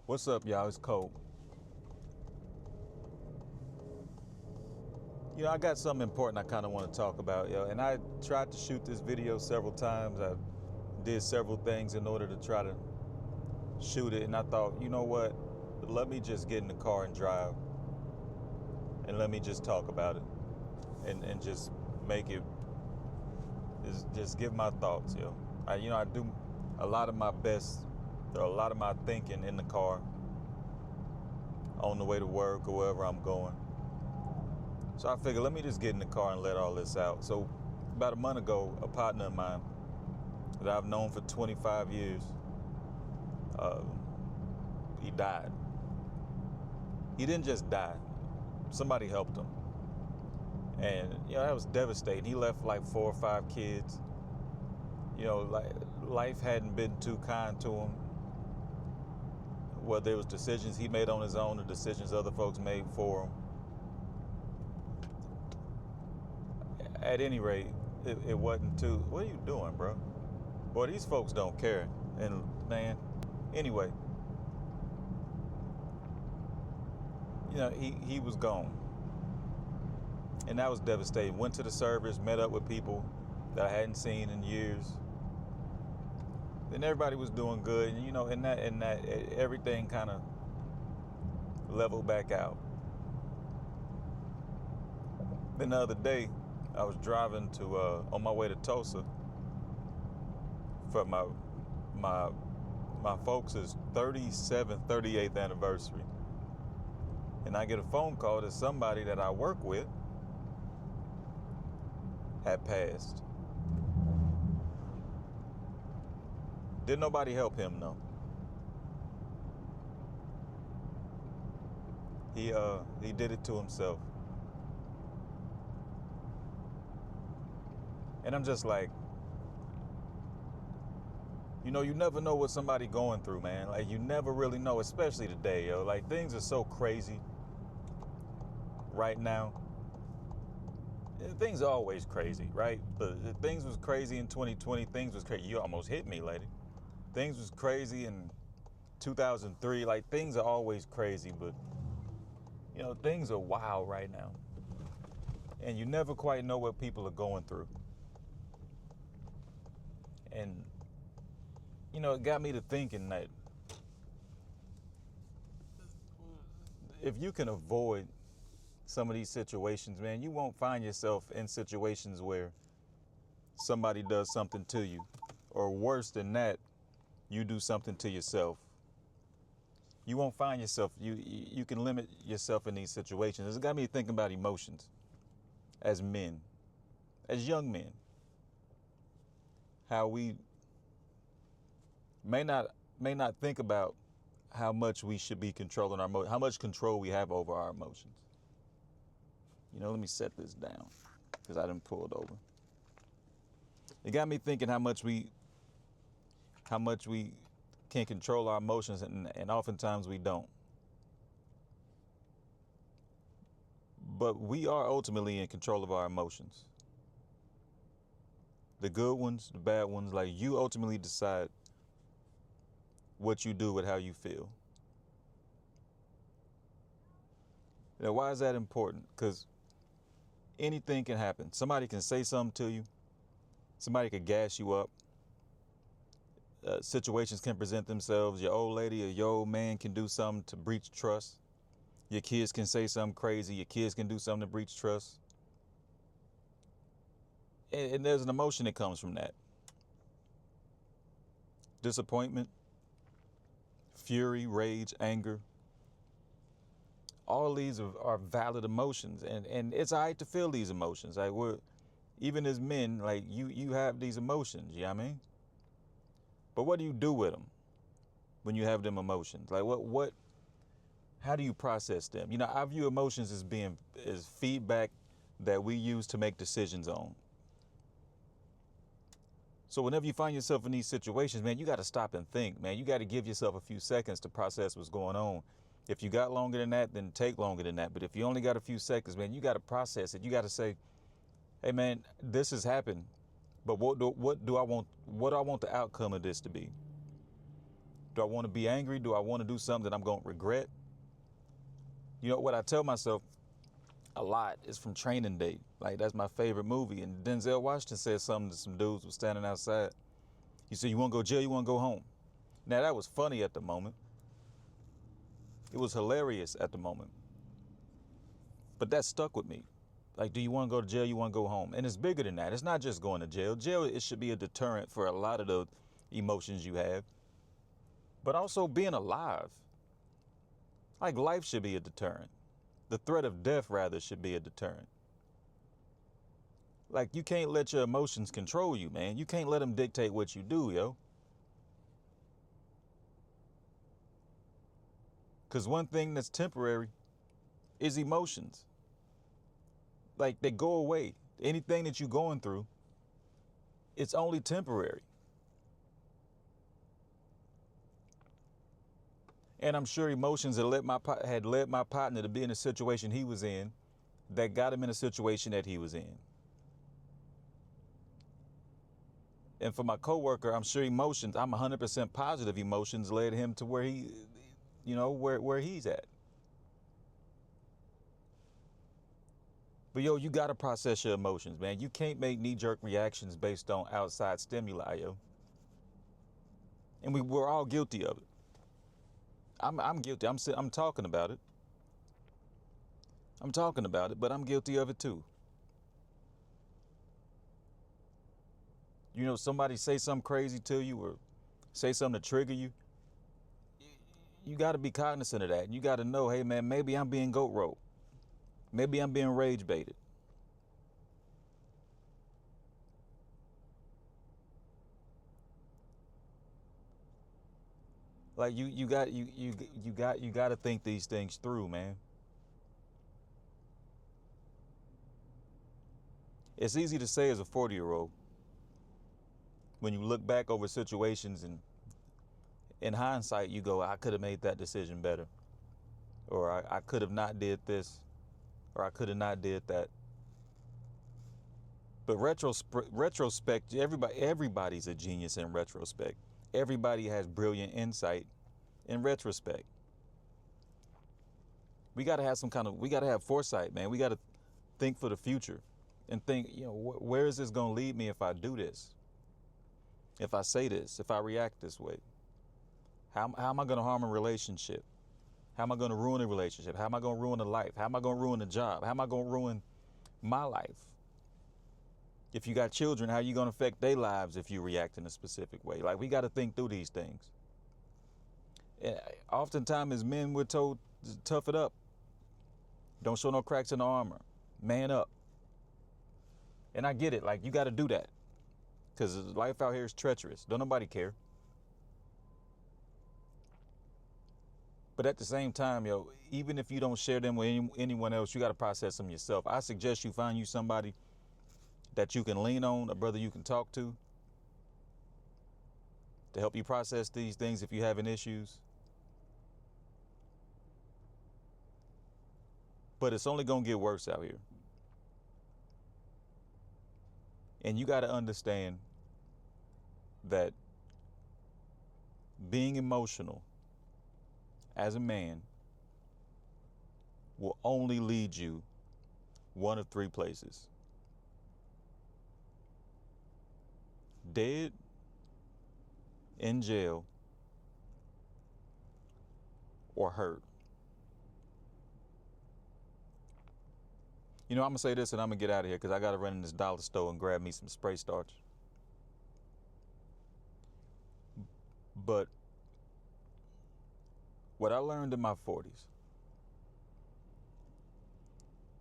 What's up, y'all? It's Cole. I got something important I kind of want to talk about, yo. And I tried to shoot this video several times. I did several things in order to try to shoot it. And I thought, you know what? Let me just get in the car and drive. And let me just talk about it. And just make it, just give my thoughts, yo. I do a lot of my best, or a lot of my thinking in the car on the way to work or wherever I'm going. So I figured, let me just get in the car and let all this out. So about a month ago, a partner of mine that I've known for 25 years, he died. He didn't just die. Somebody helped him. And, that was devastating. He left like 4 or 5 kids. Like life hadn't been too kind to him. Whether it was decisions he made on his own or decisions other folks made for him. At any rate, it wasn't too. What are you doing, bro? Boy, these folks don't care. And man, anyway, he was gone, and that was devastating. Went to the service, met up with people that I hadn't seen in years. Then everybody was doing good, and that everything kind of leveled back out. Then the other day, I was driving to on my way to Tulsa for my folks' 37th, 38th anniversary. And I get a phone call that somebody that I work with had passed. Didn't nobody help him, though. He did it to himself. And I'm just like, you never know what somebody going through, man. Like, you never really know, especially today, yo. Like, things are so crazy right now. Things are always crazy, right? But things was crazy in 2020. Things was crazy. You almost hit me, lady. Things was crazy in 2003. Like, things are always crazy, but, things are wild right now. And you never quite know what people are going through. And, it got me to thinking that if you can avoid some of these situations, man, you won't find yourself in situations where somebody does something to you. Or worse than that, you do something to yourself. You won't find yourself, you can limit yourself in these situations. It's got me thinking about emotions as men, as young men. How we may not think about how much we should be controlling our emotions, how much control we have over our emotions. Let me set this down because I didn't pull it over. It got me thinking how much we can control our emotions, and oftentimes we don't. But we are ultimately in control of our emotions. The good ones, the bad ones, like, you ultimately decide what you do with how you feel. Now, why is that important? Because anything can happen. Somebody can say something to you. Somebody could gas you up. Situations can present themselves. Your old lady or your old man can do something to breach trust. Your kids can say something crazy. Your kids can do something to breach trust. And there's an emotion that comes from that. Disappointment, fury, rage, anger. All these are valid emotions. And it's all right to feel these emotions. Like, even as men, like, you have these emotions, you know what I mean? But what do you do with them when you have them emotions? Like, how do you process them? I view emotions as feedback that we use to make decisions on. So whenever you find yourself in these situations, man, you got to stop and think, man. You got to give yourself a few seconds to process what's going on. If you got longer than that, then take longer than that. But if you only got a few seconds, man, you got to process it. You got to say, hey, man, this has happened. But what do I want the outcome of this to be? Do I want to be angry? Do I want to do something that I'm going to regret? You know, what I tell myself a lot is from Training Day. Like, that's my favorite movie. And Denzel Washington said something to some dudes who was standing outside. He said, you want to go to jail? You want to go home? Now, that was funny at the moment. It was hilarious at the moment. But that stuck with me. Like, do you want to go to jail? You want to go home? And it's bigger than that. It's not just going to jail. Jail, it should be a deterrent for a lot of the emotions you have. But also being alive. Like, life should be a deterrent. The threat of death, rather, should be a deterrent. Like, you can't let your emotions control you, man. You can't let them dictate what you do, yo. Because one thing that's temporary is emotions. Like, they go away. Anything that you're going through, it's only temporary. And I'm sure emotions had led my partner to be in a situation he was in that got him in a situation that he was in. And for my coworker, I'm sure emotions, I'm 100% positive emotions led him to where he, you know, where he's at. But yo, you gotta process your emotions, man. You can't make knee-jerk reactions based on outside stimuli, yo. And we're all guilty of it. I'm guilty. I'm talking about it. I'm talking about it, but I'm guilty of it too. You know, somebody say something crazy to you or say something to trigger you. You got to be cognizant of that. And you got to know, hey, man, maybe I'm being goat roped. Maybe I'm being rage baited. Like you got to think these things through, man. It's easy to say as a 40-year-old when you look back over situations and in hindsight you go, I could have made that decision better, or I could have not did this, or I could have not did that. But retrospect, everybody's a genius in retrospect. Everybody has brilliant insight in retrospect. We got to have foresight, man. We got to think for the future and think, you know, where is this going to lead me if I do this? If I say this, if I react this way? How am I going to harm a relationship? How am I going to ruin a relationship? How am I going to ruin a life? How am I going to ruin a job? How am I going to ruin my life? If you got children, how are you going to affect their lives if you react in a specific way? Like, we got to think through these things. Oftentimes as men, we're told to tough it up. Don't show no cracks in the armor. Man up. And I get it. Like, you got to do that. Because life out here is treacherous. Don't nobody care. But at the same time, yo, even if you don't share them with anyone else, you got to process them yourself. I suggest you find you somebody that you can lean on, a brother you can talk to help you process these things if you're having issues. But it's only going to get worse out here. And you got to understand that being emotional as a man will only lead you one of three places: dead, in jail, or hurt. You know, I'm going to say this and I'm going to get out of here because I got to run in this dollar store and grab me some spray starch. But what I learned in my 40s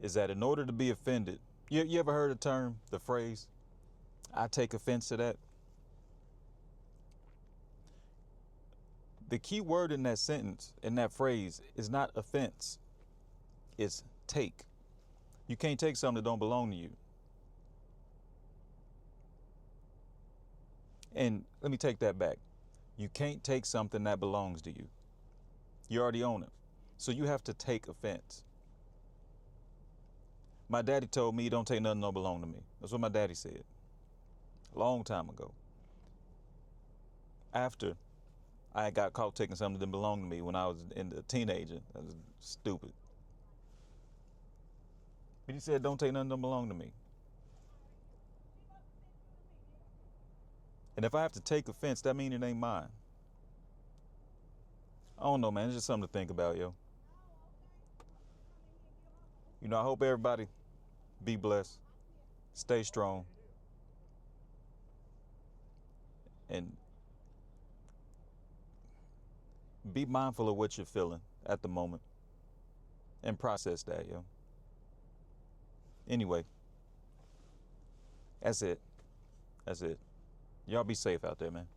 is that in order to be offended, you ever heard the term, the phrase, I take offense to that? The key word in that sentence, in that phrase, is not offense. It's take. You can't take something that don't belong to you. And let me take that back. You can't take something that belongs to you. You already own it. So you have to take offense. My daddy told me, don't take nothing that don't belong to me. That's what my daddy said a long time ago. After I had got caught taking something that didn't belong to me when I was a teenager. That was stupid. But he said, don't take nothing that don't belong to me. And if I have to take offense, that means it ain't mine. I don't know, man. It's just something to think about, yo. You know, I hope everybody be blessed, stay strong, and be mindful of what you're feeling at the moment and process that, yo. Anyway, that's it. That's it. Y'all be safe out there, man.